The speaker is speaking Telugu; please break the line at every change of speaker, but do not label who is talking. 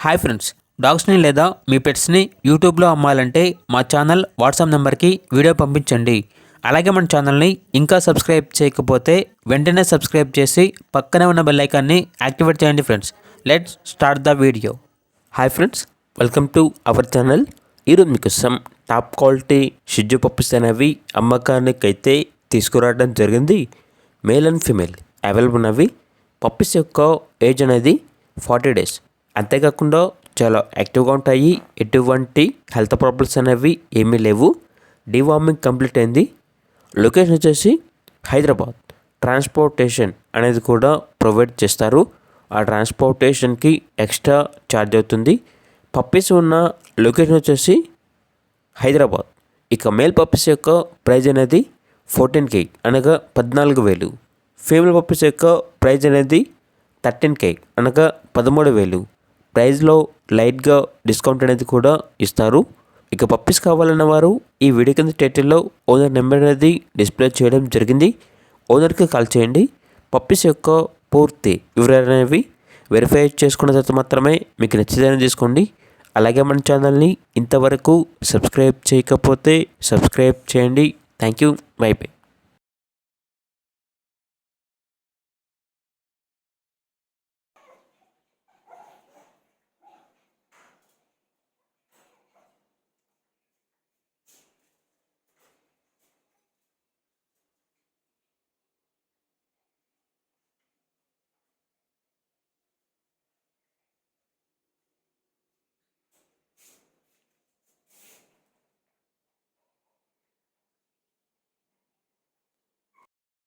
హాయ్ ఫ్రెండ్స్, డాగ్స్ని లేదా మీ పెట్స్ని యూట్యూబ్లో అమ్మాలంటే మా ఛానల్ వాట్సాప్ నెంబర్కి వీడియో పంపించండి. అలాగే మన ఛానల్ని ఇంకా సబ్స్క్రైబ్ చేయకపోతే వెంటనే సబ్స్క్రైబ్ చేసి పక్కనే ఉన్న బెల్ ఐకాన్ని యాక్టివేట్ చేయండి friends. Let's start the video. Hi friends, welcome to our channel. ఈరోజు మీకోసం టాప్ క్వాలిటీ షిజ్జు పప్పీస్ అనేవి అమ్మకానికైతే తీసుకురావడం జరిగింది. మేల్ అండ్ ఫీమేల్ అవైలబుల్ ఉన్నవి. పప్పీస్ యొక్క ఏజ్ అనేది 40 days. అంతేకాకుండా చాలా యాక్టివ్గా ఉంటాయి. ఎటువంటి హెల్త్ ప్రాబ్లమ్స్ అనేవి ఏమీ లేవు. డివార్మింగ్ కంప్లీట్ అయింది. లొకేషన్ వచ్చేసి హైదరాబాద్. ట్రాన్స్పోర్టేషన్ అనేది కూడా ప్రొవైడ్ చేస్తారు. ఆ ట్రాన్స్పోర్టేషన్కి ఎక్స్ట్రా ఛార్జ్ అవుతుంది. పప్పీస్ ఉన్న లొకేషన్ వచ్చేసి హైదరాబాద్. ఇక మేల్ పప్పీస్ యొక్క ప్రైజ్ అనేది 14K అనగా 14,000. ఫీమేల్ పప్పీస్ యొక్క ప్రైజ్ అనేది 13K అనగా 13,000. ప్రైజ్లో లైట్గా డిస్కౌంట్ అనేది కూడా ఇస్తారు. ఇక పప్పీస్ కావాలన్న వారు ఈ వీడియో కింద టైటిల్లో ఓనర్ నెంబర్ అనేది డిస్ప్లే చేయడం జరిగింది. ఓనర్కి కాల్ చేయండి. పప్పీస్ యొక్క పూర్తి వివరాలు అనేవి వెరిఫై చేసుకున్న తర్వాత మాత్రమే మీకు నచ్చితేనే తీసుకోండి. అలాగే మన ఛానల్ని ఇంతవరకు సబ్స్క్రైబ్ చేయకపోతే సబ్స్క్రైబ్ చేయండి. Thank you. By by.